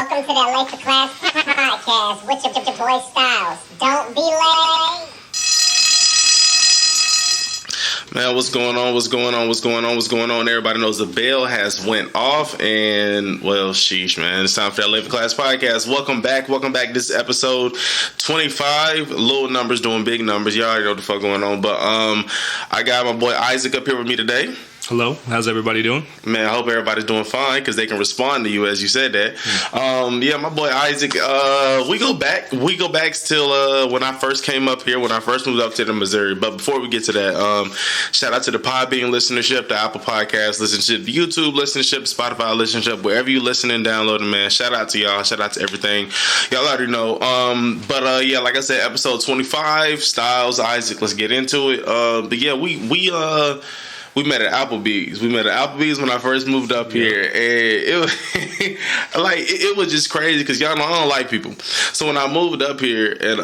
welcome to the Late for Class podcast with your boy Styles. Don't be late. Man, what's going on? Everybody knows the bell has went off, and well, sheesh, man. It's time for that Late for Class podcast. Welcome back. This is episode 25. Little numbers doing big numbers. Y'all already know what the fuck going on. But I got my boy Isaac up here with me today. Hello, how's everybody doing? Man, I hope everybody's doing fine because they can respond to you as you said that. Yeah, my boy Isaac. We go back till when I first came up here, when I first moved up to the Missouri. But before we get to that, shout out to the Podbean listenership, the Apple Podcast listenership, the YouTube listenership, Spotify listenership, wherever you listening, downloading, man. Shout out to y'all. Shout out to everything. Y'all already know. Yeah, like I said, episode 25, Styles, Isaac. Let's get into it. But yeah, we met at Applebee's. When I first moved up here, and it was just crazy because y'all know I don't like people. So when I moved up here, and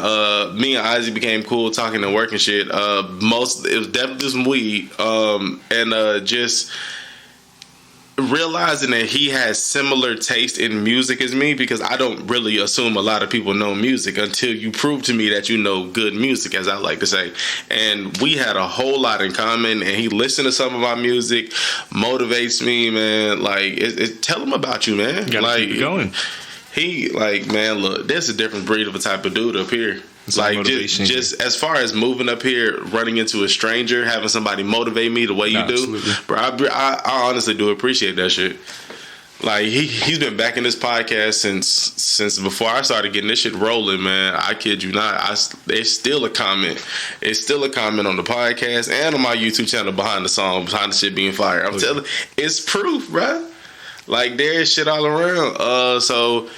me and Isaac became cool, talking and working shit. It was definitely some weed, and just realizing that he has similar taste in music as me, because I don't really assume a lot of people know music until you prove to me that you know good music, as I like to say. And we had a whole lot in common, and he listened to some of my music, motivates me, man. Like, tell him about you, man. You gotta keep it going. He, like, man, look, there's a different breed of a type of dude up here. It's like, just as far as moving up here, running into a stranger, having somebody motivate me the way you do, absolutely. Bro, I honestly do appreciate that shit. Like, he's been backing this podcast since before I started getting this shit rolling, man. I kid you not. It's still a comment. It's still a comment on the podcast and on my YouTube channel behind the shit being fire. I'm telling you, it's proof, bro. Like, there's shit all around. So,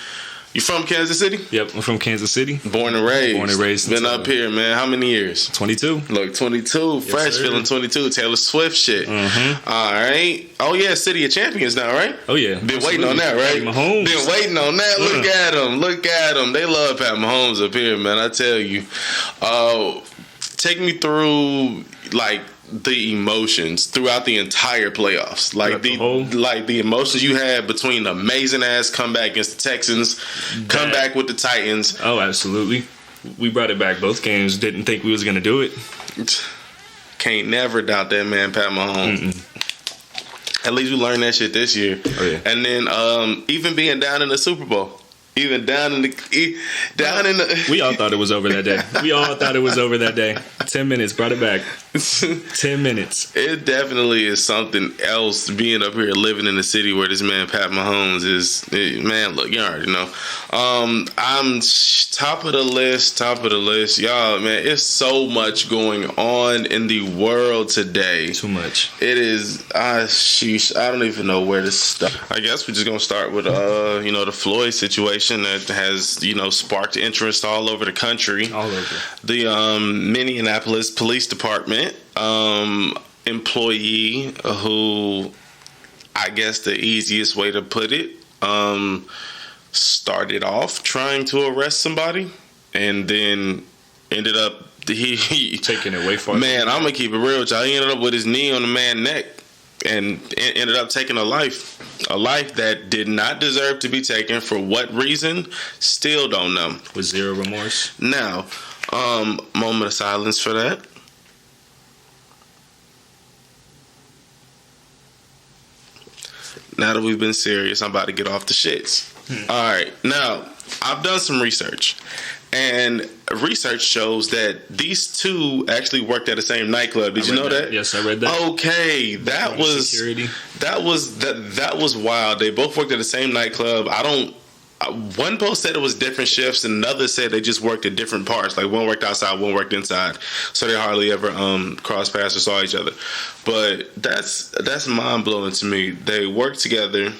you from Kansas City? Yep, I'm from Kansas City. Born and raised. Been up here, man. How many years? 22. Look, 22. Yes, fresh, sir. Feeling 22. Taylor Swift shit. Mm-hmm. All right. Oh, yeah, City of Champions now, right? Oh, yeah. Been absolutely waiting on that, right? Mahomes. Been waiting on that. Look at them. They love Pat Mahomes up here, man. I tell you. Take me through, like, the emotions throughout the entire playoffs, like the emotions you had between the amazing ass comeback against the Texans, comeback with the Titans. Oh, absolutely. We brought it back both games. Didn't think we was gonna do it. Can't never doubt that man, Pat Mahomes. Mm-mm. At least we learned that shit this year. Oh, yeah. And then even being down in the Super Bowl. Even down in the we all thought it was over that day. 10 minutes, brought it back. 10 minutes. It definitely is something else being up here, living in the city where this man Pat Mahomes is. Man, look, you already know. I'm top of the list, y'all. Man, it's so much going on in the world today. Too much. It is. Sheesh, I don't even know where to start. I guess we're just gonna start with the Floyd situation that has sparked interest all over the country. All over. The Minneapolis Police Department employee who, I guess the easiest way to put it, started off trying to arrest somebody and then ended up he taking it way far. Man, I'm gonna keep it real with y'all. He ended up with his knee on the man's neck and ended up taking a life that did not deserve to be taken. For what reason? Still don't know. With zero remorse. Now, moment of silence for that. Now that we've been serious, I'm about to get off the shits. All right. Now, I've done some research. And research shows that these two actually worked at the same nightclub. Did you know that? Yes, I read that. Okay, that was wild. They both worked at the same nightclub. One post said it was different shifts, and another said they just worked at different parts. Like, one worked outside, one worked inside. So they hardly ever crossed paths or saw each other. But that's mind blowing to me. They worked together.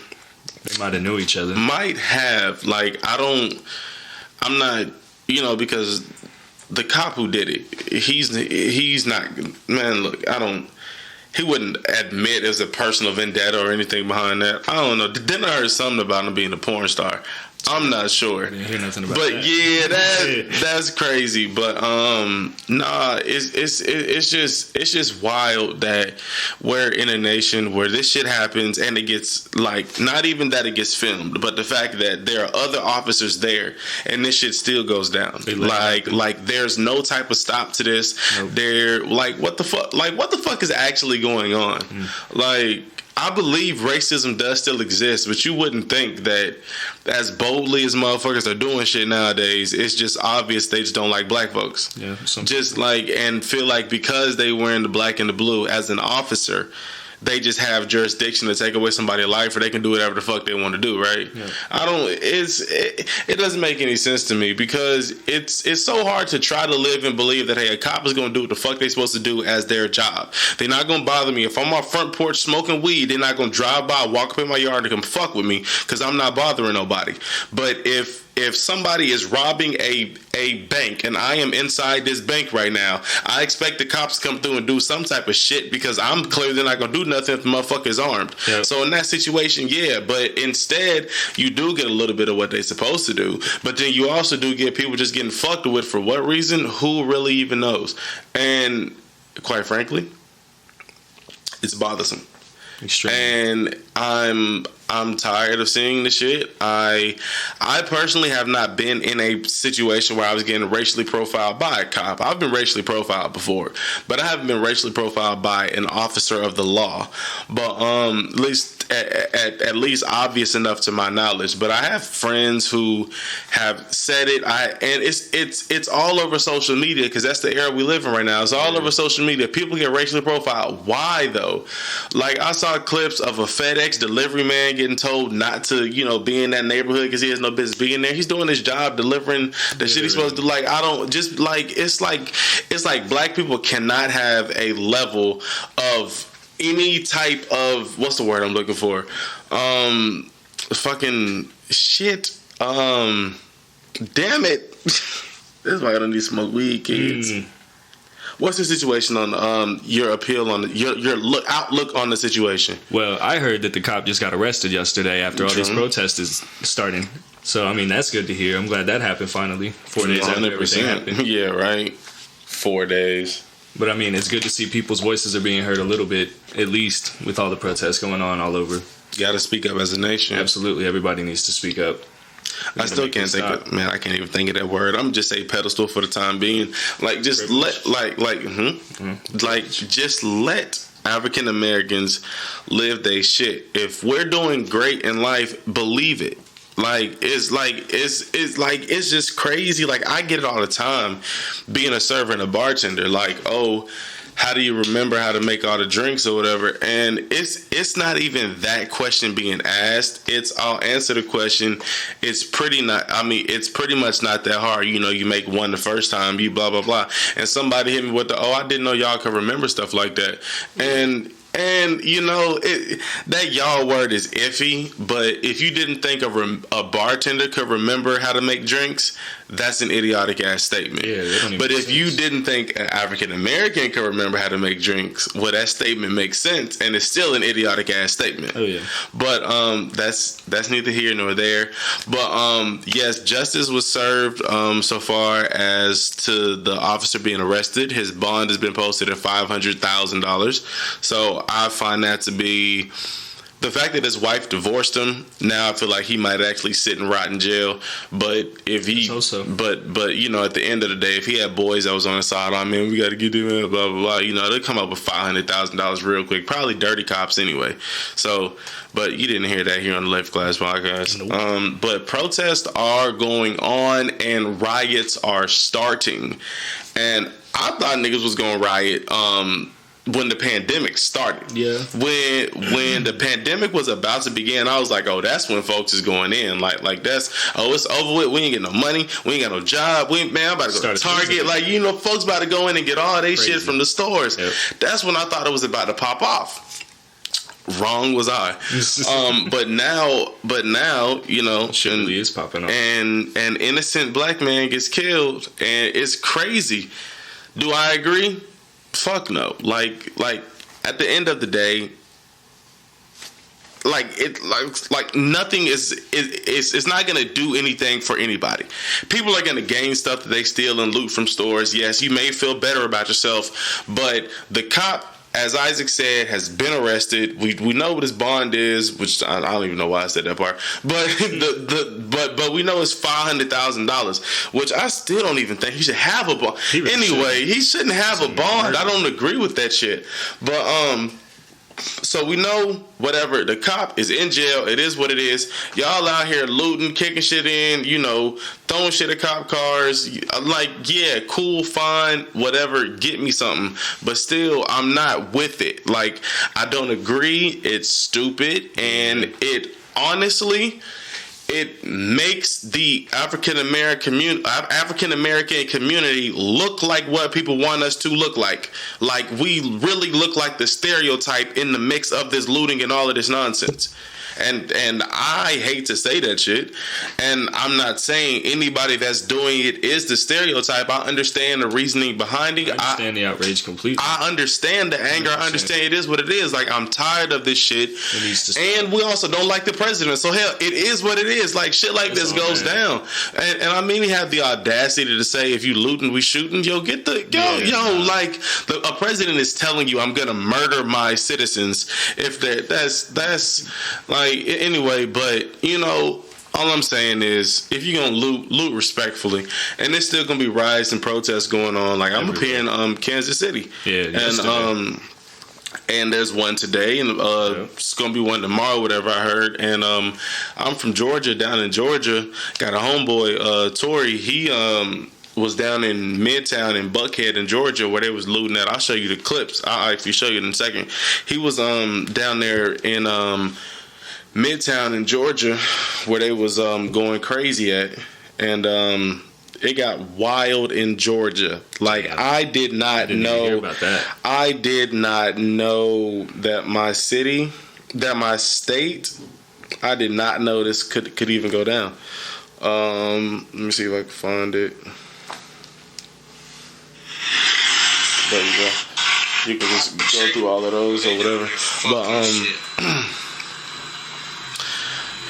They might have knew each other. Might have. Like, I'm not. Because the cop who did it, he's not, man, look, he wouldn't admit it was a personal vendetta or anything behind that. I don't know. Then I heard something about him being a porn star. I'm not sure. I didn't hear nothing about but that. yeah, that's crazy. But nah, it's just wild that we're in a nation where this shit happens and it gets like not even that it gets filmed, but the fact that there are other officers there and this shit still goes down. Like there's no type of stop to this. Nope. They're like, what the fuck? Like what the fuck is actually going on? Like. I believe racism does still exist, but you wouldn't think that as boldly as motherfuckers are doing shit nowadays, it's just obvious they just don't like black folks. Yeah, just like, and feel like because they wearing the black and the blue as an officer, they just have jurisdiction to take away somebody's life, or they can do whatever the fuck they want to do, right? Yeah. It doesn't make any sense to me because it's so hard to try to live and believe that, hey, a cop is going to do what the fuck they're supposed to do as their job. They're not going to bother me. If I'm on front porch smoking weed, they're not going to drive by, walk up in my yard and come fuck with me because I'm not bothering nobody. But if somebody is robbing a bank and I am inside this bank right now, I expect the cops to come through and do some type of shit because I'm clearly not going to do nothing if the motherfucker is armed. Yep. So in that situation, yeah, but instead you do get a little bit of what they're supposed to do, but then you also do get people just getting fucked with for what reason? Who really even knows? And quite frankly, it's bothersome. Extremely. And I'm tired of seeing the shit. I personally have not been in a situation where I was getting racially profiled by a cop. I've been racially profiled before, but I haven't been racially profiled by an officer of the law. But at least obvious enough to my knowledge. But I have friends who have said it. And it's all over social media because that's the era we live in right now. It's all over social media. People get racially profiled. Why though? Like I saw clips of a FedEx delivery man getting told not to, be in that neighborhood because he has no business being there. He's doing his job delivering the shit he's supposed to do. Like I don't just like it's like black people cannot have a level of any type of what's the word I'm looking for? Fucking shit. Damn it. This is why I don't need to smoke weed, kids. What's the situation on your appeal on your outlook on the situation? Well, I heard that the cop just got arrested yesterday after all these protests is starting. So, I mean, that's good to hear. I'm glad that happened finally. 4 days after everything happened. Yeah, right. 4 days. But, I mean, it's good to see people's voices are being heard a little bit, at least with all the protests going on all over. You got to speak up as a nation. Absolutely. Everybody needs to speak up. I still can't think of, man, I can't even think of that word. I'm just say pedestal for the time being. Like just just let African Americans live their shit. If we're doing great in life, believe it. It's just crazy. Like I get it all the time being a server and a bartender. Like, oh, how do you remember how to make all the drinks or whatever? And it's not even that question being asked. I'll answer the question. It's pretty much not that hard. You make one the first time, you blah, blah, blah. And somebody hit me with I didn't know y'all could remember stuff like that. And that y'all word is iffy, but if you didn't think a bartender could remember how to make drinks, that's an idiotic ass statement. Yeah, but if you didn't think an African American could remember how to make drinks, well, that statement makes sense, and it's still an idiotic ass statement. Oh yeah. But that's neither here nor there. But yes, justice was served so far as to the officer being arrested. His bond has been posted at $500,000. So I find that to be. The fact that his wife divorced him, now I feel like he might actually sit and rot in jail. But if he, but at the end of the day, if he had boys that was on his side, we got to get them in, blah blah blah. They'll come up with $500,000 real quick. Probably dirty cops anyway. So, but you didn't hear that here on the Left Class Podcast. Nope. But protests are going on and riots are starting, and I thought niggas was gonna riot. When the pandemic started. Yeah. When the pandemic was about to begin, I was like, oh, that's when folks is going in. Like that's, it's over with. We ain't get no money. We ain't got no job. I'm about to go to Target. Folks about to go in and get all their shit from the stores. Yep. That's when I thought it was about to pop off. Wrong was I. But now, shit really is popping off. And an innocent black man gets killed, and it's crazy. Do I agree? Fuck no. Like at the end of the day, like nothing is it's not gonna do anything for anybody. People are gonna gain stuff that they steal and loot from stores. Yes, you may feel better about yourself, but the cop, as Isaac said, has been arrested. We know what his bond is, which I don't even know why I said that part. But but we know it's $500,000, which I still don't even think he should have a bond. He shouldn't have a bond. I don't agree with that shit. But so we know whatever, the cop is in jail. It is what it is. Y'all out here looting, kicking shit in, throwing shit at cop cars. Like, yeah, cool, fine, whatever. Get me something. But still, I'm not with it. Like, I don't agree. It's stupid. And it honestly, it makes the African American community look like what people want us to look like. Like, we really look like the stereotype in the mix of this looting and all of this nonsense. And I hate to say that shit. And I'm not saying anybody that's doing it is the stereotype. I understand the reasoning behind it. I understand the outrage completely. I understand the anger. 100%. I understand it is what it is. Like, I'm tired of this shit. It needs to stop. And we also don't like the president. So hell, it is what it is. Like, shit like this goes down. And I mean, he had the audacity to say, if you looting, we shooting. Yo, get the like, a president is telling you, I'm gonna murder my citizens. If that's like, anyway, but all I'm saying is, if you're gonna loot respectfully, and there's still gonna be riots and protests going on. Like, I'm up here in Kansas City, and there's one today, and it's gonna be one tomorrow, whatever I heard. And I'm from Georgia, down in Georgia. Got a homeboy, Tory. He was down in Midtown in Buckhead in Georgia, where they was looting at. I'll show you the clips. I'll actually show you in a second. He was down there in Midtown in Georgia, where they was going crazy at, and it got wild in Georgia. Like, I did not know hear about that. I did not know that my city, that my state, I did not know this could even go down. Let me see if I can find it. There you go. You can just go through all of those or whatever. But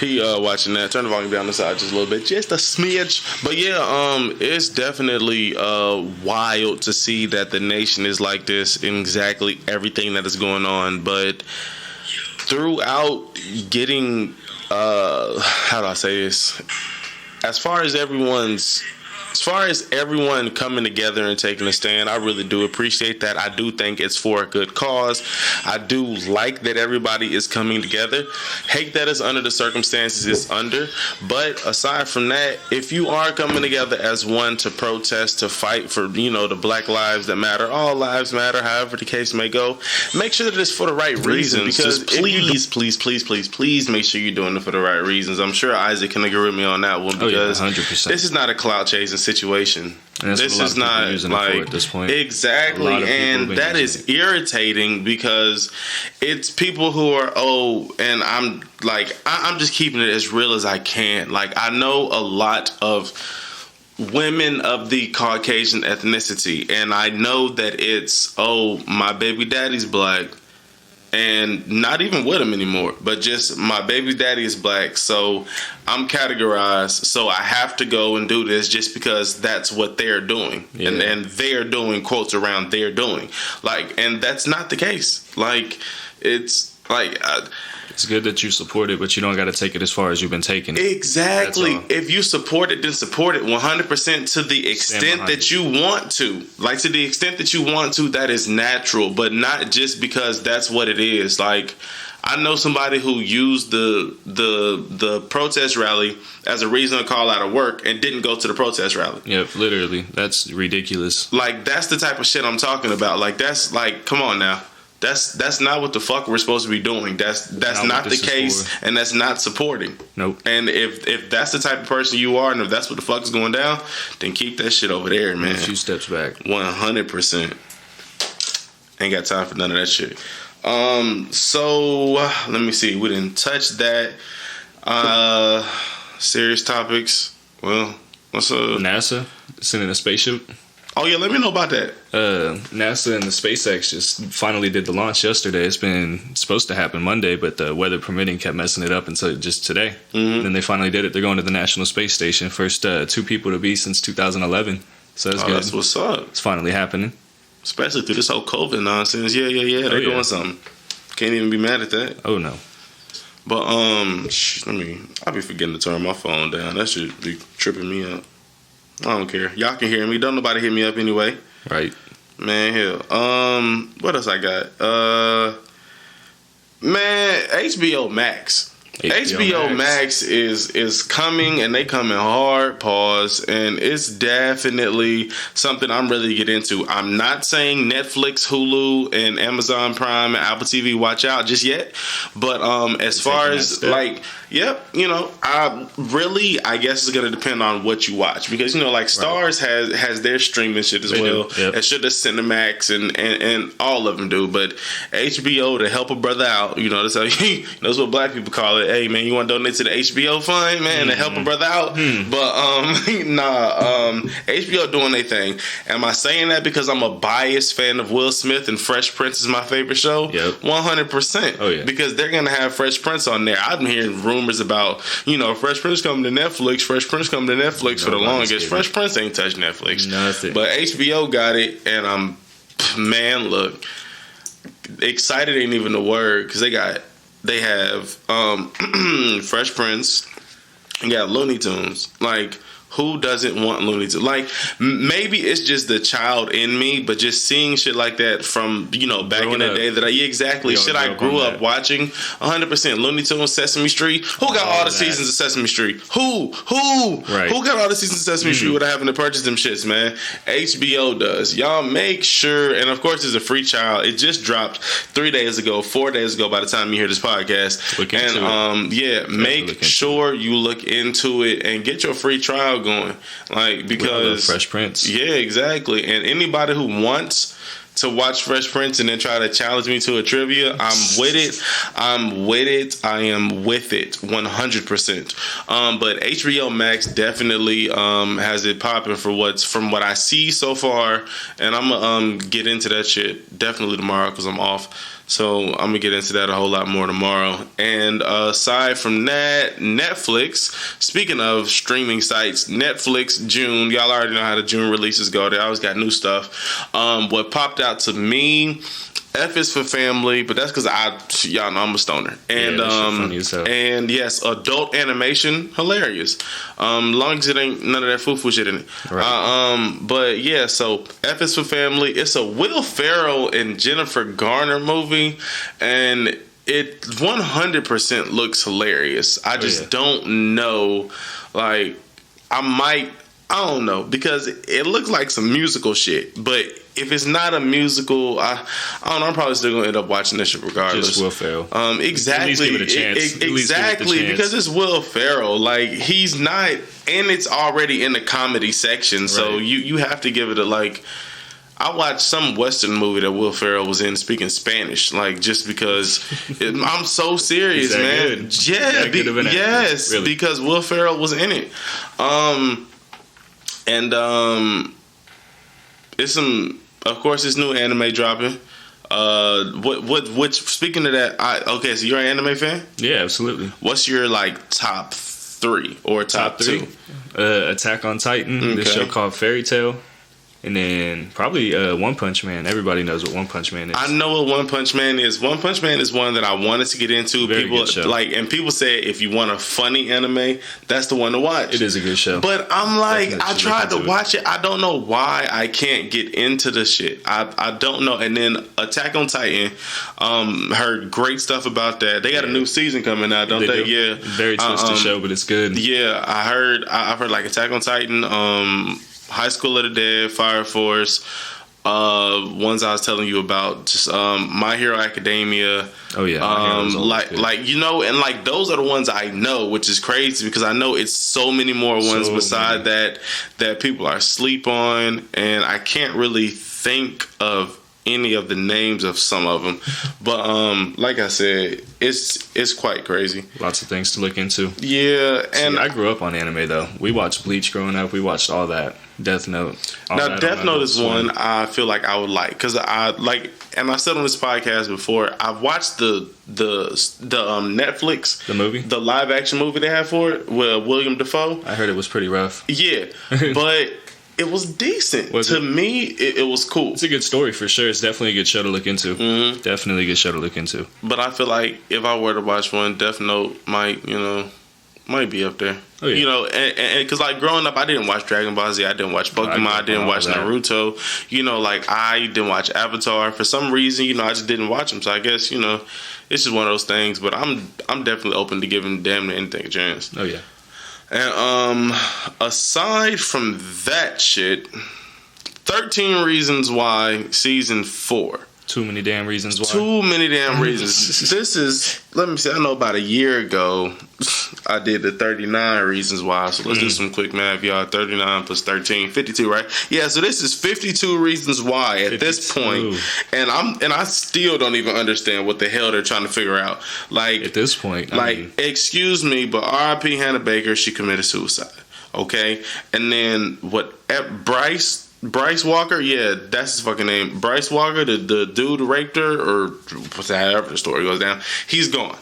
he watching that. Turn the volume down the side just a little bit, just a smidge. But yeah, it's definitely wild to see that the nation is like this in exactly everything that is going on. But throughout getting, how do I say this? As far as everyone coming together and taking a stand, I really do appreciate that. I do think it's for a good cause. I do like that everybody is coming together. Hate that it's under the circumstances it's under. But aside from that, if you are coming together as one to protest, to fight for, the Black lives that matter, all lives matter, however the case may go, make sure that it's for the right reasons. Because please make sure you're doing it for the right reasons. I'm sure Isaac can agree with me on that one, because 100%. This is not a clout chasing situation. This is not like at this point. Exactly, and that is irritating, because it's people who are and I'm just keeping it as real as I can. Like, I know a lot of women of the Caucasian ethnicity, and I know that it's my baby daddy's Black. And not even with him anymore, but just my baby daddy is Black, so I'm categorized, so I have to go and do this just because that's what they're doing. Yeah. And they're doing quotes around they're doing. Like, and that's not the case. Like, it's like... it's good that you support it, but you don't got to take it as far as you've been taking it. Exactly. If you support it, then support it 100% to the extent that you want to. Like, to the extent that you want to, that is natural, but not just because that's what it is. Like, I know somebody who used the protest rally as a reason to call out of work and didn't go to the protest rally. Yep, literally. That's ridiculous. Like, that's the type of shit I'm talking about. Like, that's like, come on now. That's not what the fuck we're supposed to be doing. That's not the case, and that's not supporting. Nope. And if that's the type of person you are, and if that's what the fuck is going down, then keep that shit over there, man. A few steps back. 100%. Ain't got time for none of that shit. So let me see. We didn't touch that. Serious topics. Well, what's up? NASA sending a spaceship. Oh yeah, let me know about that. NASA and the SpaceX just finally did the launch yesterday. It's been supposed to happen Monday, but the weather permitting kept messing it up until just today. And then they finally did it. They're going to the National Space Station. First 2 people to be since 2011. So that's good. That's what's up. It's finally happening. Especially through this whole COVID nonsense. Yeah. They're doing something. Can't even be mad at that. Oh no. But I'll be forgetting to turn my phone down. That should be tripping me up. I don't care. Y'all can hear me. Don't nobody hit me up anyway. Right. Man, hell. What else I got? HBO Max. HBO Max is coming, and they coming hard. Pause. And it's definitely something I'm really get into. I'm not saying Netflix, Hulu, and Amazon Prime and Apple TV watch out just yet. But as far as like, yep, I guess it's gonna depend on what you watch, because like Stars has their streaming shit as well. Yep. And should the Cinemax and all of them do. But HBO, to help a brother out, that's how that's what black people call it. Hey man, you want to donate to the HBO fund, man, to help a brother out? But HBO doing their thing. Am I saying that because I'm a biased fan of Will Smith and Fresh Prince is my favorite show? Yep. 100%. Oh yeah. Because they're gonna have Fresh Prince on there. I've been hearing rumors about Fresh Prince coming to Netflix. Fresh Prince coming to Netflix for the longest. Fresh Prince ain't touched Netflix. Nothing. But HBO got it, and look, excited ain't even the word, because they have Fresh Prince, and got Looney Tunes. Like, who doesn't want Looney Tunes? Like, maybe it's just the child in me, but just seeing shit like that from, back in the day that I grew up watching 100%. Looney Tunes, Sesame Street. Who got all the seasons of Sesame Street? Who? Right. Who got all the seasons of Sesame Street without having to purchase them shits, man? HBO does. Y'all make sure, and of course it's a free trial. It just dropped 4 days ago by the time you hear this podcast. Look into it. Make sure you look into it and get your free trial going, like, because Fresh Prince. Yeah, exactly. And anybody who wants to watch Fresh Prince and then try to challenge me to a trivia, I'm with it. I am with it 100%. But HBO Max definitely has it popping from what I see so far, and I'm gonna get into that shit definitely tomorrow because I'm off. So I'm going to get into that a whole lot more tomorrow. And aside from that, Netflix, speaking of streaming sites, Netflix, June, y'all already know how the June releases go. They always got new stuff. What popped out to me, F is for Family, but that's because y'all know I'm a stoner. And funny as hell. And yes, adult animation, hilarious. Long as it ain't none of that foo-foo shit in it. Right. But yeah, so F is for Family. It's a Will Ferrell and Jennifer Garner movie, and it 100% looks hilarious. I just don't know, like, I don't know, because it looks like some musical shit, but if it's not a musical, I don't know, I'm probably still gonna end up watching this shit regardless. Just Will Ferrell. Exactly. At least give it a chance. Exactly, because it's Will Ferrell. Like, he's not, and it's already in the comedy section, so you have to give it a, like, I watched some Western movie that Will Ferrell was in speaking Spanish, like, just because I'm so serious, man. Good? Yeah, Yes, really. Because Will Ferrell was in it. It's of course, this new anime dropping. Speaking of that, so you're an anime fan? Yeah, absolutely. What's your, like, top 3 or top 2? Attack on Titan, this show called Fairy Tail. And then probably One Punch Man. Everybody knows what One Punch Man is. I know what One Punch Man is. One Punch Man is one that I wanted to get into. Very good show. And people say if you want a funny anime, that's the one to watch. It is a good show. But I'm like, Definitely I tried to watch it. I don't know why I can't get into the shit. I don't know. And then Attack on Titan, heard great stuff about that. They got a new season coming out, don't they? Yeah. Very twisted show, but it's good. Yeah, I've heard like Attack on Titan, High School of the Dead, Fire Force, ones I was telling you about, just My Hero Academia. Oh yeah, and those are the ones I know, which is crazy because I know it's so many more ones that people are asleep on, and I can't really think of any of the names of some of them, but like I said, it's quite crazy. Lots of things to look into. Yeah, and I grew up on anime though. We watched Bleach growing up. We watched all that. Death Note. Now, Death Note is one I feel like I would like because I like, and I said on this podcast before, I've watched the Netflix the live action movie they had for it with William Dafoe. I heard it was pretty rough. Yeah, but it was decent. To me, it was cool. It's a good story for sure. It's definitely a good show to look into. Mm-hmm. Definitely a good show to look into. But I feel like if I were to watch one, Death Note might be up there. Oh, yeah. You know, and because like growing up, I didn't watch Dragon Ball Z, I didn't watch Pokemon, I didn't watch Naruto. You know, like I didn't watch Avatar for some reason. You know, I just didn't watch them. So I guess it's just one of those things. But I'm definitely open to giving damn near anything a chance. Oh yeah. And aside from that shit, 13 Reasons Why season 4. Too many damn reasons why. Too many damn reasons. This is, let me see, I know about a year ago I did the 39 Reasons Why. So let's do some quick math, y'all. 39 plus 13, 52, right? Yeah, so this is 52 Reasons Why at 52. This point. And I still don't even understand what the hell they're trying to figure out. Like at this point, I mean, excuse me, but R.I.P. Hannah Baker, she committed suicide. Okay? And then Bryce Walker, yeah, that's his fucking name. Bryce Walker, the dude who raped her, or however the story goes down, he's gone.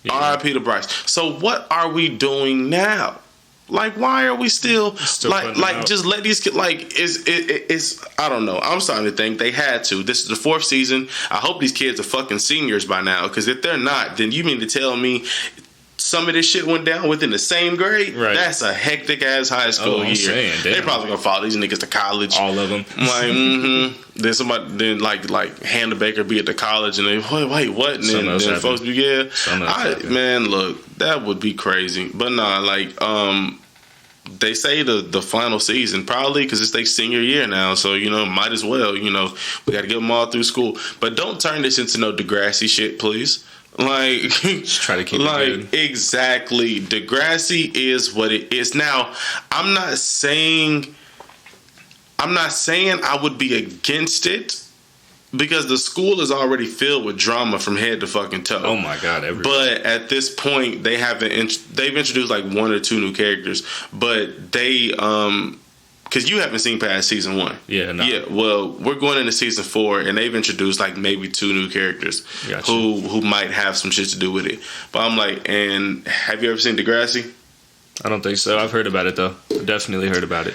Yeah. R.I.P. to Bryce. So what are we doing now? Like, why are we still like just let these kids, like, it's I don't know. I'm starting to think they had to. This is the 4th season. I hope these kids are fucking seniors by now, because if they're not, then you mean to tell me some of this shit went down within the same grade? Right. That's a hectic ass high school year. They probably gonna follow these niggas to college. All of them. Like, Then somebody, like Hannah Baker be at the college and they, wait, what? And then folks be, man, look, that would be crazy. But nah, like, they say the final season, probably because it's their senior year now. So, might as well, we got to get them all through school. But don't turn this into no Degrassi shit, please. Like, just try to keep it good. Exactly. Degrassi is what it is. Now, I'm not saying I would be against it, because the school is already filled with drama from head to fucking toe. Oh my god, everybody. But at this point, they've introduced like 1 or 2 new characters, but they because you haven't seen past season 1. Yeah, no. Yeah, well, we're going into season 4, and they've introduced like maybe 2 new characters who might have some shit to do with it. But I'm like, and have you ever seen Degrassi? I don't think so. I've heard about it though. I've definitely heard about it.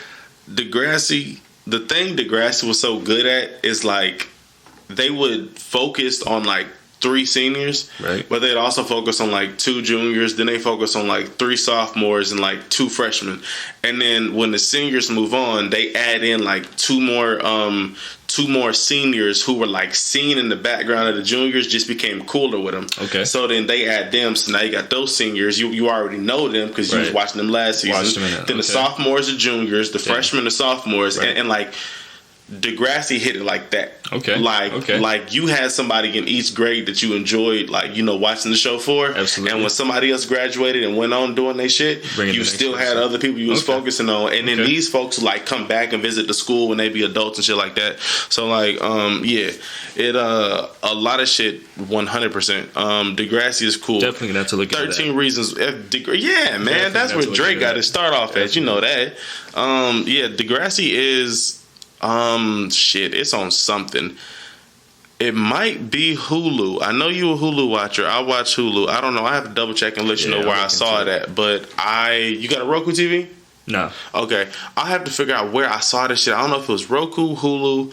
Degrassi, the thing Degrassi was so good at is like they would focus on like 3 seniors, right? But they'd also focus on like 2 juniors. Then they focus on like 3 sophomores and like 2 freshmen. And then when the seniors move on, they add in like 2 more seniors who were like seen in the background of the juniors, just became cooler with them. Okay. So then they add them. So now you got those seniors. You already know them because you was watching them last season. Then the sophomores are juniors, the freshmen are sophomores, and like Degrassi hit it like that. Okay. Like you had somebody in each grade that you enjoyed, like, watching the show for. Absolutely. And when somebody else graduated and went on doing their shit, you still had other people you was focusing on. And then these folks like come back and visit the school when they be adults and shit like that. So like, a lot of shit, 100%. Degrassi is cool. Definitely gonna have to look at 13 Reasons. Yeah, man, that's where Drake got to start off at. You know that. Degrassi is. It's on something. It might be Hulu. I know you a Hulu watcher. I watch Hulu. I don't know. I have to double check and let you know where I saw it at. But you got a Roku TV? No. Okay. I have to figure out where I saw this shit. I don't know if it was Roku, Hulu,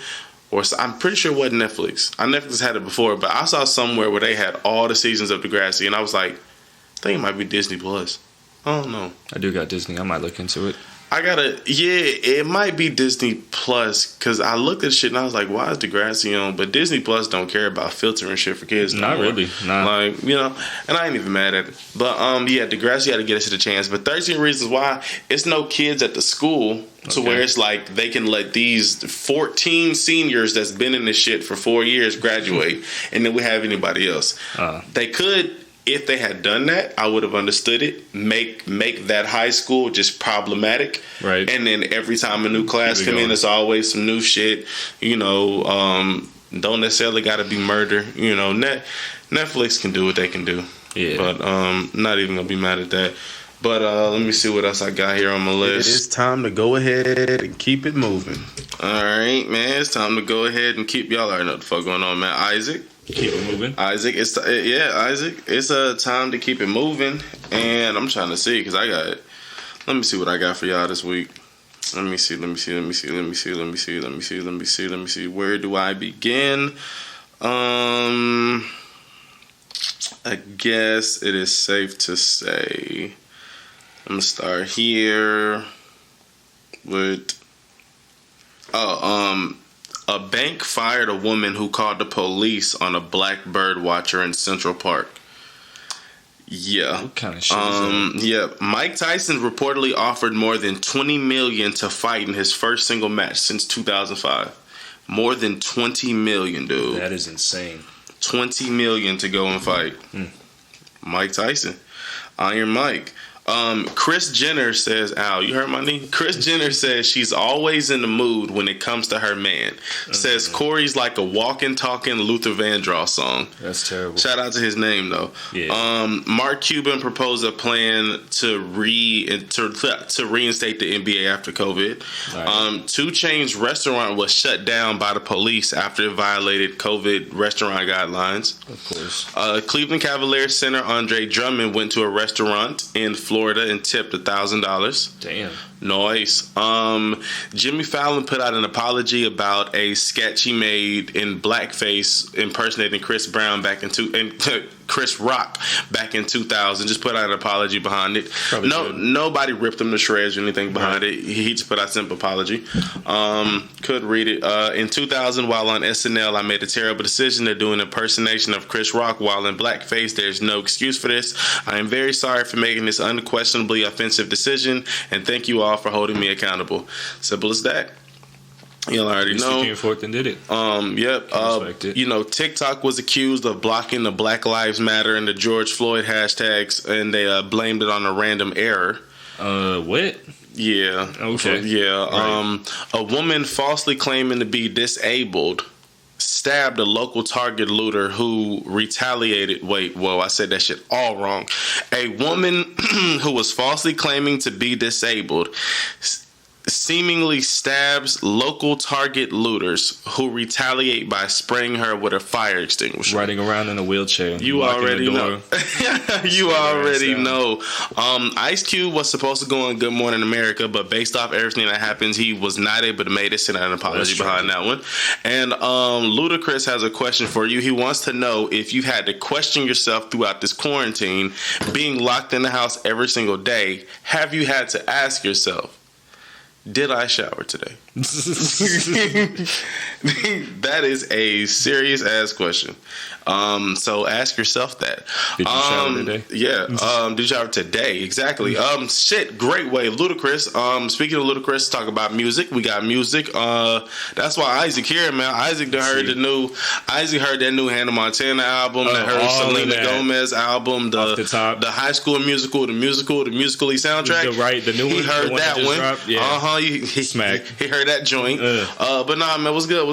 or I'm pretty sure it wasn't Netflix. Netflix had it before, but I saw somewhere where they had all the seasons of Degrassi, and I was like, I think it might be Disney Plus. I don't know. I do got Disney. I might look into it. It might be Disney Plus, because I looked at shit and I was like, why is Degrassi on? But Disney Plus don't care about filtering shit for kids. Not really. Nah. Like, and I ain't even mad at it. But Degrassi had to get us a chance. But 13 Reasons Why, it's no kids at the school to where it's like they can let these 14 seniors that's been in this shit for 4 years graduate, and then we have anybody else. They could. If they had done that, I would have understood it. Make that high school just problematic, right? And then every time a new class come in, there's always some new shit. Don't necessarily got to be murder. You know, Netflix can do what they can do. Yeah. But not even gonna be mad at that. But let me see what else I got here on my list. It's time to go ahead and keep it moving. All right, man. It's time to go ahead and keep y'all already know what the fuck going on, man. Isaac. Keep it moving. Isaac. Isaac. It's time to keep it moving, and I'm trying to see because I got. Let me see what I got for y'all this week. Let me see. Where do I begin? I guess it is safe to say I'm gonna start here with a bank fired a woman who called the police on a black bird watcher in Central Park. Yeah. What kind of shit is that? Yeah. Mike Tyson reportedly offered more than $20 million to fight in his first single match since 2005. More than $20 million, dude. That is insane. $20 million to go and fight. Mike Tyson. Iron Mike. Kris Jenner says, Al, you heard my name? Kris Jenner says she's always in the mood when it comes to her man. Says Corey's like a walking, talking Luther Vandross song. That's terrible. Shout out to his name, though. Yeah. Mark Cuban proposed a plan to reinstate the NBA after COVID. Right. 2 Chainz restaurant was shut down by the police after it violated COVID restaurant guidelines. Of course. Cleveland Cavaliers center Andre Drummond went to a restaurant in Florida and tipped $1,000. Damn. Nice. Jimmy Fallon put out an apology about a sketch he made in blackface impersonating Chris Rock back in 2000. Just put out an apology behind it. Nobody ripped him to shreds or anything behind it. He just put out a simple apology. Could read it. In 2000, while on SNL, I made a terrible decision to do an impersonation of Chris Rock while in blackface. There's no excuse for this. I am very sorry for making this unquestionably offensive decision, and thank you all for holding me accountable. Simple as that. You'll already know. He came forth and did it. Yep. TikTok was accused of blocking the Black Lives Matter and the George Floyd hashtags, and they blamed it on a random error. What? Yeah. Okay. Yeah. Right. A woman falsely claiming to be disabled stabbed a local Target looter who retaliated. I said that shit all wrong. A woman who was falsely claiming to be disabled seemingly stabs local Target looters who retaliate by spraying her with a fire extinguisher. Riding around in a wheelchair. You already know. You already know. Ice Cube was supposed to go on Good Morning America, but based off everything that happens, he was not able to make it. Send out an apology behind that one. And Ludacris has a question for you. He wants to know if you had to question yourself throughout this quarantine, being locked in the house every single day. Have you had to ask yourself, did I shower today? That is a serious ass question. So ask yourself that. Did you shower today? Yeah. Did you shower today? Exactly. Great way. Ludacris. Speaking of Ludacris, talk about music. We got music. That's why Isaac here, man. Isaac heard that new Hannah Montana album. Heard Selena Gomez album. The High School Musical, the Musically soundtrack. The new one. He heard that one. Yeah. He Smack. He heard that joint. But nah, man, what's good,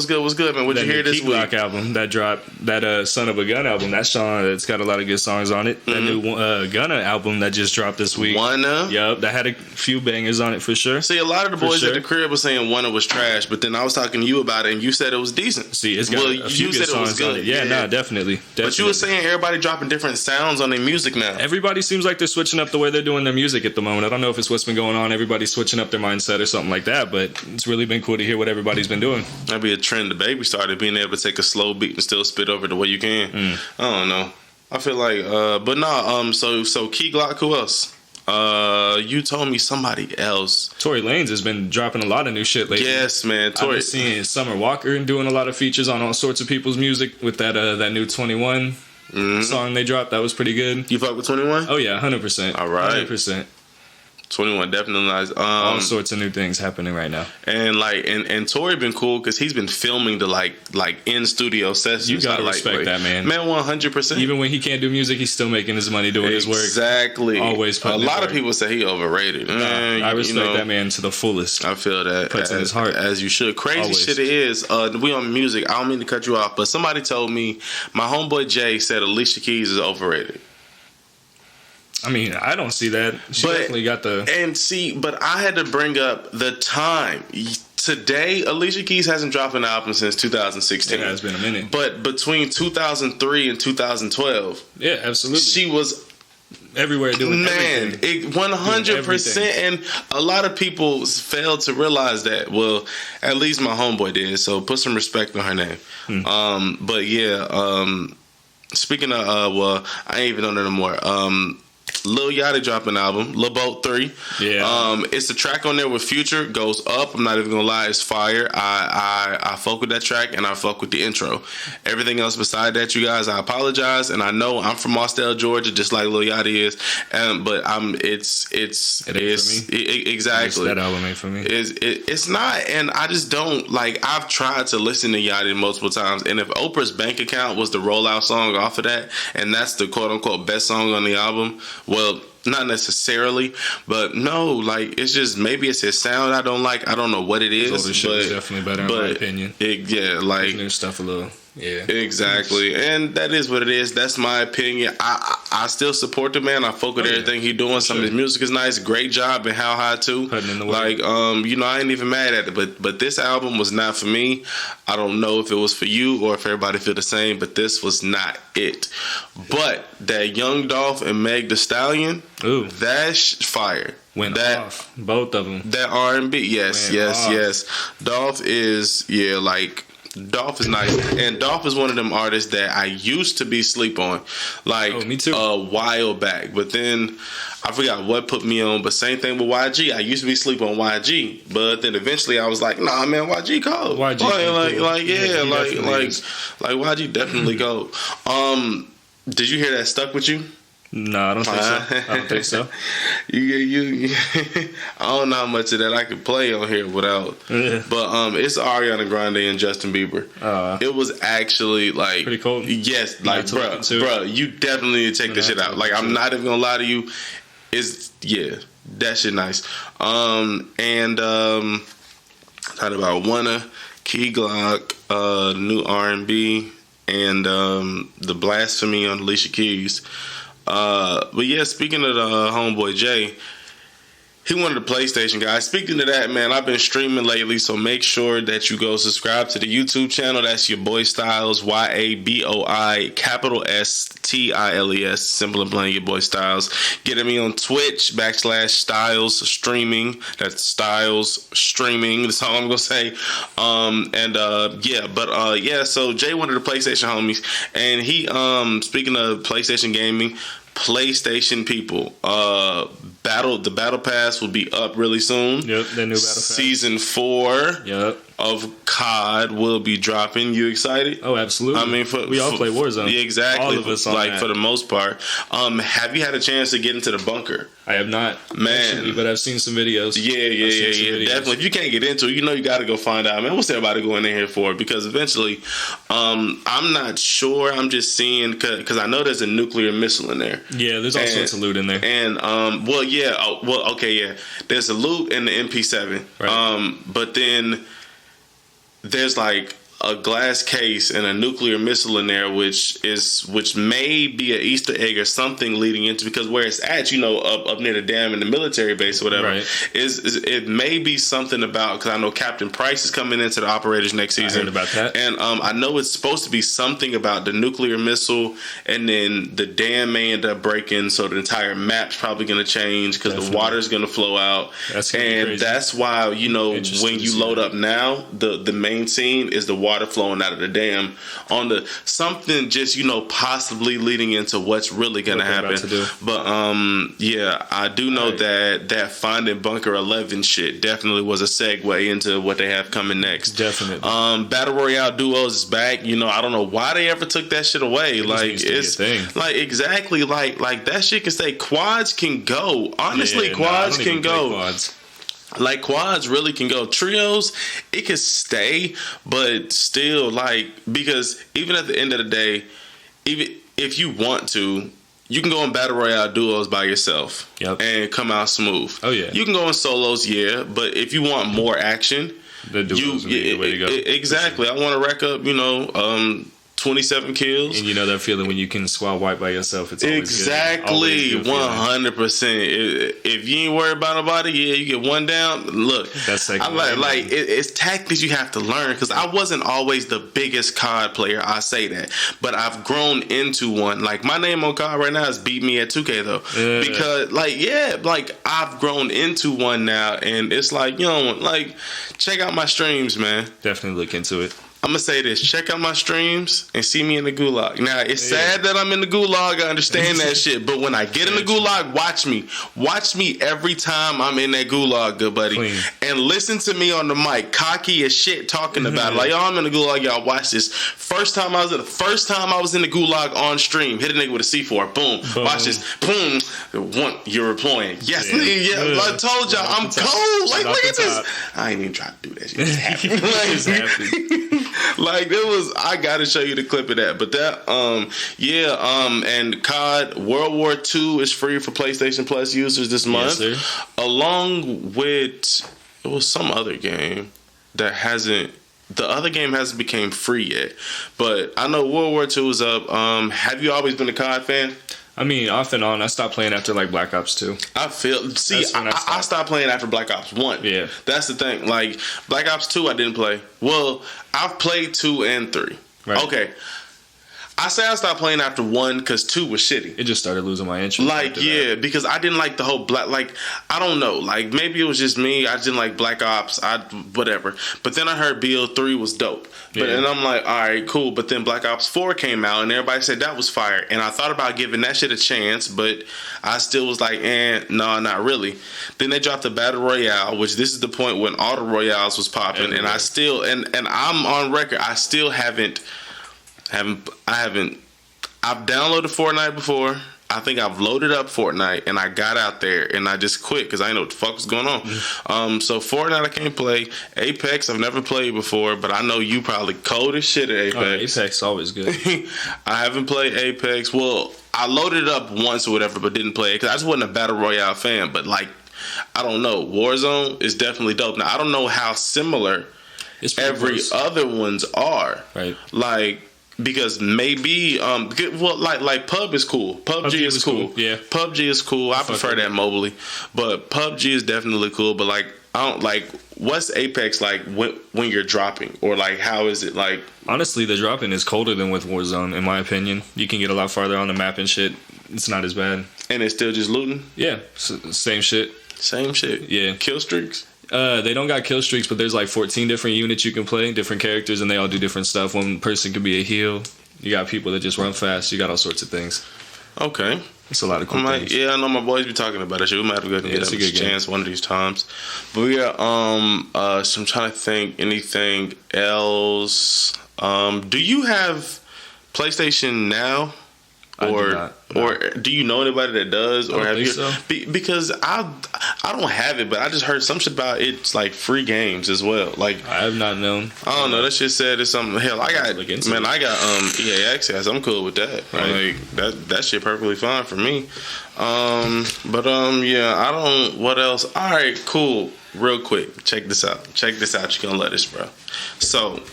man? What'd you hear this week? Rock album that dropped, that Son of a Gun album, that song, it's got a lot of good songs on it. That new Gunna album that just dropped this week. Wunna? Yup, that had a few bangers on it for sure. See, a lot of the boys at the crib were saying Wunna was trash, but then I was talking to you about it, and you said it was decent. See, it's got a few good songs on it. Yeah, nah, definitely. But you were saying everybody dropping different sounds on their music now. Everybody seems like they're switching up the way they're doing their music at the moment. I don't know if it's what's been going on. Everybody's switching up their mindset or something like that, but it's really been cool to hear what everybody's been doing. That'd be a trend. The Baby started being able to take a slow beat and still spit over the way you can. I don't know. I feel like, so Key Glock, who else? You told me somebody else. Tory Lanez has been dropping a lot of new shit lately. Yes, man. I've been seeing Summer Walker doing a lot of features on all sorts of people's music with that new 21 song they dropped. That was pretty good. You fuck with 21? Oh yeah, 100%. All right. 100%. 21 definitely nice. All sorts of new things happening right now. And like and Tory been cool because he's been filming the like in studio sessions. You gotta respect that, man. Man, 100%. Even when he can't do music, he's still making his money doing his work. Exactly. Always a putting in lot work. of people say he overrated. I respect that man to the fullest. I feel that Puts in his heart. as you should. Crazy Always. shit it is. We on music. I don't mean to cut you off, but somebody told me my homeboy Jay said Alicia Keys is overrated. I mean, I don't see that. She definitely got the. And see, but I had to bring up the time. Today, Alicia Keys hasn't dropped an album since 2016. It has been a minute. But between 2003 and 2012, Yeah, absolutely. she was everywhere doing man, everything. 100%. And a lot of people failed to realize that. Well, at least my homeboy did. So put some respect on her name. But yeah, speaking of, well, I ain't even on it no more. Lil Yachty dropped an album, Lil Boat 3. Yeah. It's a track on there with Future, goes up. I'm not even gonna lie, it's fire. I fuck with that track and I fuck with the intro. Everything else beside that, you guys, I apologize. And I know I'm from Austell, Georgia, just like Lil Yachty is. But exactly. That album ain't for me. It's not, and I just don't like. I've tried to listen to Yachty multiple times, and if Oprah's Bank Account was the rollout song off of that, and that's the quote unquote best song on the album, well, not necessarily, but no, like it's just maybe it's his sound I don't like. I don't know what it is. His older shit is definitely better in my opinion. Like new stuff a little. Yeah, exactly, and that is what it is. That's my opinion. I still support the man. I fuck with everything he doing. Some of his music is nice. Great job in How High too. Putting in the work. Like I ain't even mad at it. But this album was not for me. I don't know if it was for you or if everybody feel the same. But this was not it. But that Young Dolph and Meg Thee Stallion, ooh, that's fire. Went off. Both of them. That R&B, yes. Dolph is Dolph is nice, and Dolph is one of them artists that I used to be sleep on, like me too. A while back. But then I forgot what put me on. But same thing with YG. I used to be sleep on YG, but then eventually I was like, nah, man, YG cold. YG YG definitely cold. Did you hear that Stuck With You? No, I don't think so. I don't think so. I don't know how much of that I could play on here without. But it's Ariana Grande and Justin Bieber. It was actually like pretty cool. Yes, like bro, you definitely need to check this shit out. Like I'm not even gonna lie to you. That shit nice. Talking about Wanna, Key Glock, new R&B, and the Blasphemy on Alicia Keys. But yeah, speaking of the homeboy Jay, he wanted a PlayStation, guys. Speaking of that, man, I've been streaming lately, so make sure that you go subscribe to the YouTube channel. That's your boy Styles, YABOI, capital STILES, simple and plain, your boy Styles. Getting me on Twitch, /Styles Streaming. That's Styles Streaming. That's all I'm gonna say. So Jay wanted a PlayStation, homies, and he speaking of PlayStation gaming, PlayStation people, the battle pass will be up really soon. Yep, the new battle pass. Season 4 of COD will be dropping. You excited? Oh, absolutely. I mean, we all play Warzone. Yeah, exactly. All of us on that. For the most part. Have you had a chance to get into the bunker? I have not, man, actually, but I've seen some videos. Yeah. Definitely. If you can't get into it, you got to go find out, man. What's everybody going in here for? Because eventually, I'm not sure. I'm just seeing because I know there's a nuclear missile in there. Yeah, there's all sorts of loot in there. And there's a loot in the MP7. Right. But then there's like a glass case and a nuclear missile in there, which may be an Easter egg or something leading into, because where it's at, up near the dam in the military base or whatever, right, is it may be something about, because I know Captain Price is coming into the operators next season. I heard about that. And I know it's supposed to be something about the nuclear missile, and then the dam may end up breaking, so the entire map's probably going to change because the water's going to flow out. That's why, when you load up now, the main scene is the water water flowing out of the dam on the something just, possibly leading into what's really going to happen. But yeah, I do know that finding Bunker 11 shit definitely was a segue into what they have coming next. Definitely. Battle Royale duos is back. I don't know why they ever took that shit away. It's like exactly like that shit can stay. Quads can go. Honestly, quads can go. Quads. Like quads really can go. Trios, it can stay, but still, because even at the end of the day, even if you want to, you can go in Battle Royale duos by yourself and come out smooth. Oh yeah. You can go in solos, but if you want more action, the duos the way to go. Exactly. Sure. I want to rack up, 27 kills. And that feeling when you can squad wipe by yourself. It's always exactly good. 100%. If you ain't worried about nobody, you get one down. Look, that's it's tactics you have to learn, because I wasn't always the biggest COD player. I say that, but I've grown into one. Like my name on COD right now is Beat Me at 2K though, because I've grown into one now, and it's check out my streams, man. Definitely look into it. I'm going to say this. Check out my streams and see me in the gulag. Now, it's sad that I'm in the gulag. I understand that shit. But when I get in the gulag, watch me. Watch me every time I'm in that gulag, good buddy. Clean. And listen to me on the mic, cocky as shit, talking about it. Like, I'm in the gulag. Y'all watch this. First time I was in the gulag on stream, hit a nigga with a C4. Boom. Watch this. Boom. You're reploying. Yes. Yeah. I told y'all, I'm cold. Like, look at this. I ain't even trying to do that shit. It's happening. It's happening. I gotta show you the clip of that. But that, and COD World War II is free for PlayStation Plus users this month. Yes, sir. Along with, it was some other game that hasn't became free yet. But I know World War II is up. Have you always been a COD fan? I mean, off and on. I stopped playing after Black Ops 2. I stopped playing after Black Ops 1. Yeah. That's the thing. Like, Black Ops 2, I didn't play. Well, I've played 2 and 3. Right. Okay. I say I stopped playing after 1 because 2 was shitty. It just started losing my interest. Because I didn't like the whole I don't know. Like, maybe it was just me. I didn't like Black Ops. Whatever. But then I heard BO3 was dope. And I'm like, all right, cool. But then Black Ops 4 came out, and everybody said that was fire. And I thought about giving that shit a chance, but I still was like, no, not really. Then they dropped the Battle Royale, which this is the point when Auto Royales was popping. And I still, and I'm on record, I still haven't. I've downloaded Fortnite before. I think I've loaded up Fortnite and I got out there and I just quit because I didn't know what the fuck was going on. So Fortnite I can't play. Apex I've never played before, but I know you probably cold as shit at Apex. Apex always good. I haven't played Apex. Well, I loaded it up once or whatever, but didn't play it because I just wasn't a Battle Royale fan. But I don't know. Warzone is definitely dope. Now I don't know how similar every other ones are. Right. Because maybe PUB is cool. PUBG is cool. Yeah. PUBG is cool. I prefer that mobily. But PUBG is definitely cool. But I don't what's Apex like when you're dropping? Or how is it like? Honestly, the dropping is colder than with Warzone, in my opinion. You can get a lot farther on the map and shit. It's not as bad. And it's still just looting? Yeah. Same shit. Same shit. Yeah. Kill streaks? They don't got kill streaks, but there's 14 different units you can play, different characters, and they all do different stuff. One person could be a heal. You got people that just run fast. You got all sorts of things. Okay. It's a lot of cool things. Yeah, I know my boys be talking about it. We might have to go and get a chance one of these times. But yeah, so I'm trying to think anything else. Do you have PlayStation Now? Or do you know anybody that does? Or have you? So. Because I don't have it, but I just heard some shit about it's free games as well. I have not known. I don't know. That shit said it's something. Hell, I got EA Access. I'm cool with that. Right. That shit perfectly fine for me. Yeah, I don't. What else? All right, cool. Real quick, check this out. You're gonna love this, bro. So,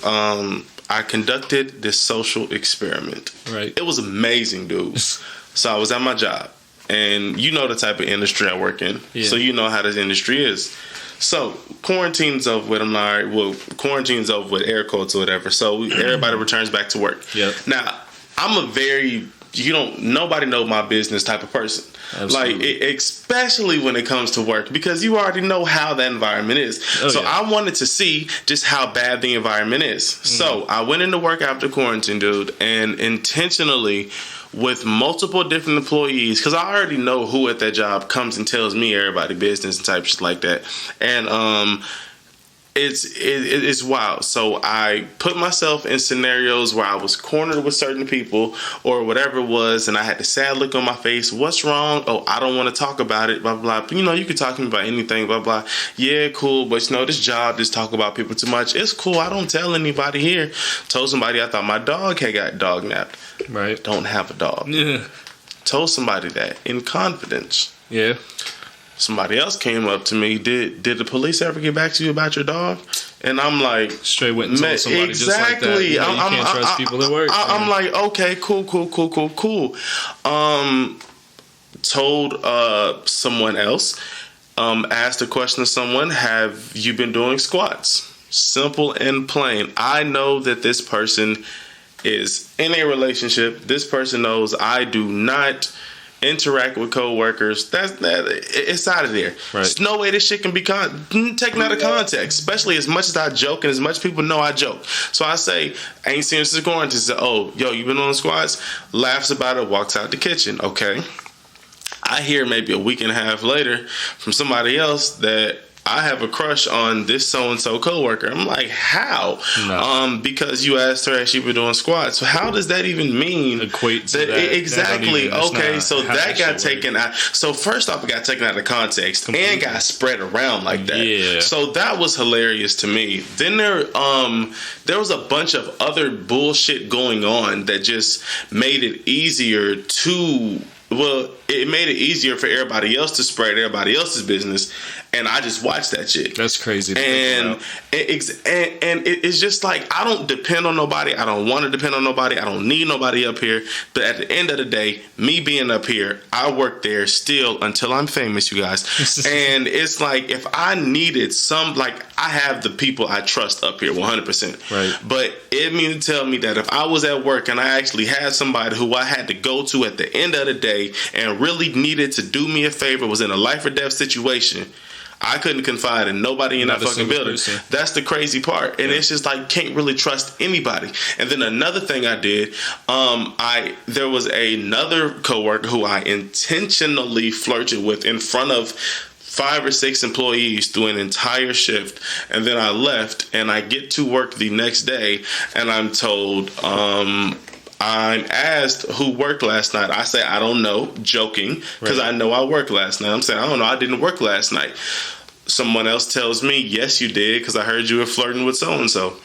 I conducted this social experiment. Right. It was amazing, dude. So I was at my job, and you know the type of industry I work in. Yeah. So you know how this industry is. So quarantine's over with. I'm like, well, quarantine's over with, air quotes or whatever. So everybody returns back to work. Yep. Now, I'm a very nobody know my business type of person. Absolutely. Like especially when it comes to work, because you already know how that environment is. So I wanted to see just how bad the environment is. So I went into work after quarantine, dude, and intentionally with multiple different employees, because I already know who at that job comes and tells me everybody business and type shit like that. And it's wild. So I put myself in scenarios where I was cornered with certain people or whatever it was, and I had the sad look on my face. What's wrong? Oh, I don't want to talk about it, blah, blah, blah. You know, you can talk to me about anything, blah, blah. Yeah, cool, but you know, this job just talk about people too much. It's cool. I don't tell anybody here. Told somebody I thought my dog had got dog napped. Right. Don't have a dog. Yeah. Told somebody that in confidence. Yeah. Somebody else came up to me. Did the police ever get back to you about your dog? And I'm like, straight went and told somebody exactly. just like that. You know, you can't trust people at work. I'm like, okay, cool. Told someone else, asked a question to someone, have you been doing squats? Simple and plain. I know that this person is in a relationship. This person knows I do not interact with coworkers. It's out of there. Right. There's no way this shit can be taken out of context, especially as much as I joke and as much people know I joke. So I say, ain't seen since quarantine. Say, oh, yo, you been on squats? Laughs about it, walks out the kitchen. Okay. I hear maybe a week and a half later from somebody else that I have a crush on this so-and-so coworker. I'm like, how? No. Because you asked her if she been doing squats. So how does that even mean? Equate to that. Exactly. That okay, so that got taken out. So first off, it got taken out of context and got spread around like that. Yeah. So that was hilarious to me. Then there was a bunch of other bullshit going on that just made it easier to... Well, it made it easier for everybody else to spread everybody else's business, and I just watched that shit. That's crazy. And it's just like, I don't depend on nobody. I don't want to depend on nobody. I don't need nobody up here. But at the end of the day, me being up here, I work there still until I'm famous, you guys. And it's like, if I needed I have the people I trust up here 100%. Right. But it means to tell me that if I was at work and I actually had somebody who I had to go to at the end of the day and really needed to do me a favor, was in a life or death situation, I couldn't confide in nobody in that fucking building. Person. That's the crazy part. And it's just like, can't really trust anybody. And then another thing I did, there was another coworker who I intentionally flirted with in front of 5 or 6 employees through an entire shift. And then I left, and I get to work the next day, and I'm told, I'm asked who worked last night. I say, I don't know, joking, because I know I worked last night. I'm saying, I don't know, I didn't work last night. Someone else tells me, yes, you did, because I heard you were flirting with so-and-so.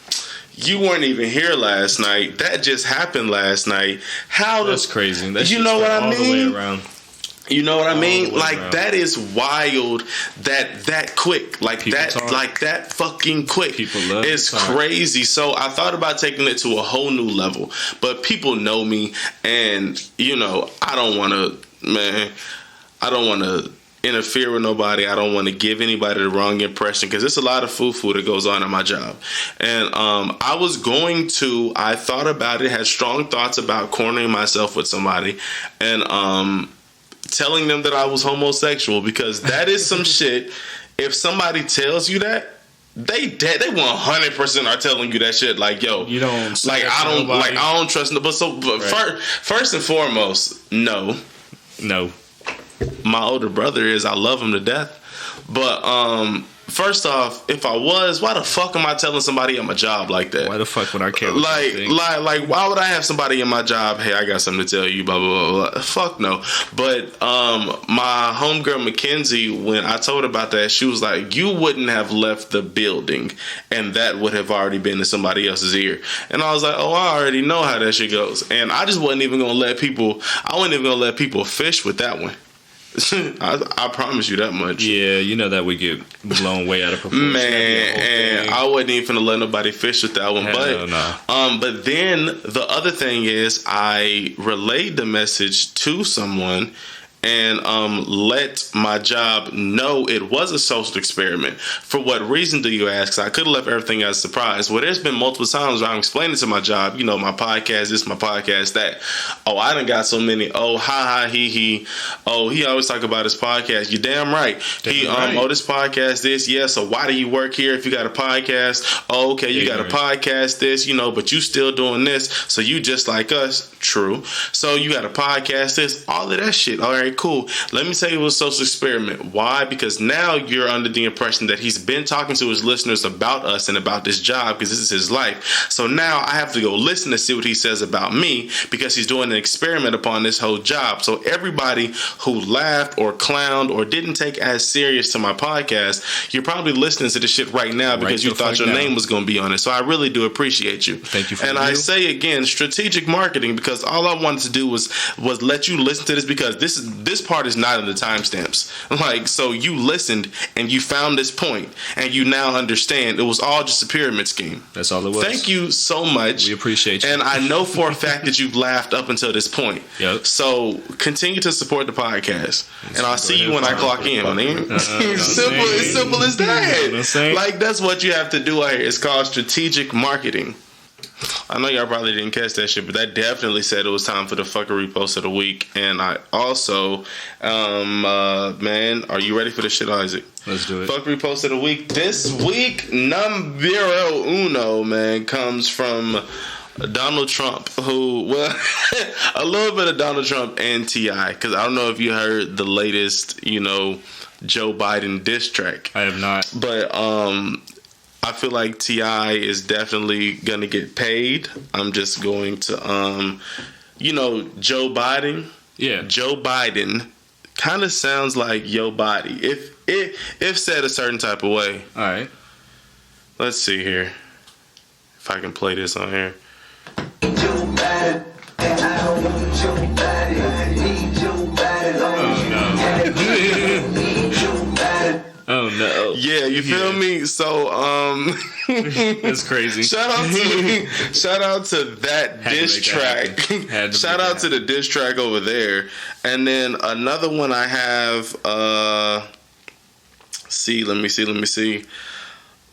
You weren't even here last night. That just happened last night. That's crazy. You know what I mean? All the way around. You know what I mean? Like, around. that is wild. That quick, like People that, talk. like that fucking quick. People love it's to talk. crazy. So I thought about taking it to a whole new level, but people know me, and I don't want to interfere with nobody. I don't want to give anybody the wrong impression, because there's a lot of foo-foo that goes on in my job. And I thought about it, had strong thoughts about cornering myself with somebody, and telling them that I was homosexual, because that is some shit. If somebody tells you that, they 100% are telling you that shit. Like, yo, you don't like, I don't trust no. But right. First and foremost, no. My older brother is. I love him to death. But first off, if I was, why the fuck am I telling somebody at my job like that? Why the fuck would I care? Like, why would I have somebody in my job? Hey, I got something to tell you. Blah blah blah. Blah. Fuck no. But my homegirl Mackenzie, when I told her about that, she was like, "You wouldn't have left the building, and that would have already been in somebody else's ear." And I was like, "Oh, I already know how that shit goes." And I just wasn't even gonna let people. I wasn't even gonna let people fish with that one. I promise you that much. Yeah, that would get blown way out of proportion. Man, and I wasn't even gonna let nobody fish with that one. But then the other thing is, I relayed the message to someone, and let my job know it was a social experiment. For what reason do you ask? I could have left everything as a surprise. Well, there's been multiple times where I'm explaining to my job, my podcast, this, my podcast, that. Oh, I done got so many. Oh, ha, he. Oh, he always talk about his podcast. You damn right. Oh, this podcast, this. Yeah, so why do you work here if you got a podcast? Oh, okay, you got a podcast, this, but you still doing this. So you just like us. True. So you got a podcast, this, all of that shit. All right, cool. Let me tell you it was a social experiment. Why? Because now you're under the impression that he's been talking to his listeners about us and about this job because this is his life. So now I have to go listen to see what he says about me because he's doing an experiment upon this whole job. So everybody who laughed or clowned or didn't take as serious to my podcast, you're probably listening to this shit right now because you thought your name was going to be on it. So I really do appreciate you. Thank you for And I say again, strategic marketing, because all I wanted to do was let you listen to this because this part is not in the timestamps. Like, so you listened and you found this point and you now understand it was all just a pyramid scheme. That's all it was. Thank you so much. We appreciate you. And I know for a fact that you've laughed up until this point. Yep. So continue to support the podcast. And I'll see you when I clock in, man. It's simple as that. Like, that's what you have to do out here. It's called strategic marketing. I know y'all probably didn't catch that shit, but that definitely said it was time for the fucking repost of the week. And I also, man, are you ready for this shit, Isaac? Let's do it. Fuck repost of the week. This week, numero uno, man, comes from Donald Trump, who, well, a little bit of Donald Trump and T.I., because I don't know if you heard the latest, Joe Biden diss track. I have not. But, I feel like T.I. is definitely going to get paid. I'm just going to, Joe Biden. Yeah. Joe Biden kind of sounds like Yo Body. If said a certain type of way. All right. Let's see here. If I can play this on here. Joe Biden, and I don't want Joe Biden. Need Joe Biden. Oh no. Yeah, you feel me? So that's crazy. Shout out to that diss track. Shout out to the diss track over there. And then another one I have let me see.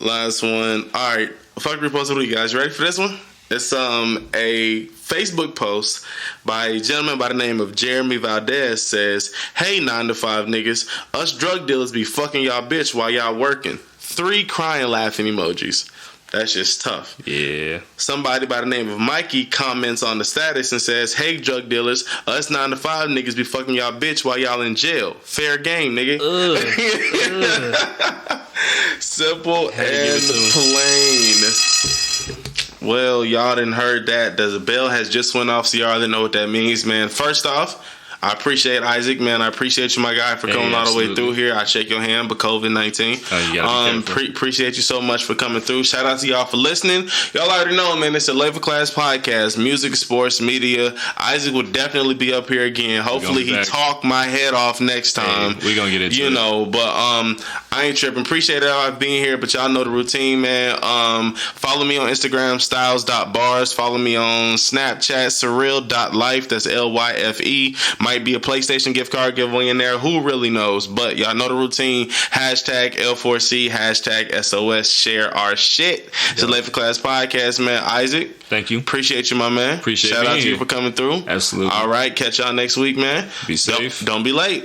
Last one. All right. Fuck repost of the week, guys. You ready for this one? It's a Facebook post by a gentleman by the name of Jeremy Valdez says, "Hey 9 to 5 niggas, us drug dealers be fucking y'all bitch while y'all working." 3 crying laughing emojis. That's just tough. Yeah. Somebody by the name of Mikey comments on the status and says, "Hey drug dealers, us 9 to 5 niggas be fucking y'all bitch while y'all in jail. Fair game, nigga." Simple and plain. Well, y'all didn't heard that. The bell has just went off, so y'all didn't know what that means, man. First off, I appreciate Isaac, man. I appreciate you, my guy, for coming all the way through here. I shake your hand, but COVID-19. Appreciate you so much for coming through. Shout out to y'all for listening. Y'all already know, man, it's a Level Class podcast, music, sports, media. Isaac will definitely be up here again. Hopefully he talk my head off next time. We're going to get into it. But I ain't tripping. Appreciate y'all being here, but y'all know the routine, man. Follow me on Instagram, styles.bars. Follow me on Snapchat, surreal.life. That's LYFE. Might be a PlayStation gift card giveaway in there. Who really knows? But y'all know the routine. Hashtag L4C. Hashtag SOS. Share our shit. It's a Late for Class podcast, man. Isaac. Thank you. Appreciate you, my man. Appreciate Shout out to here. you for coming through. Absolutely. All right. Catch y'all next week, man. Be safe. Don't be late.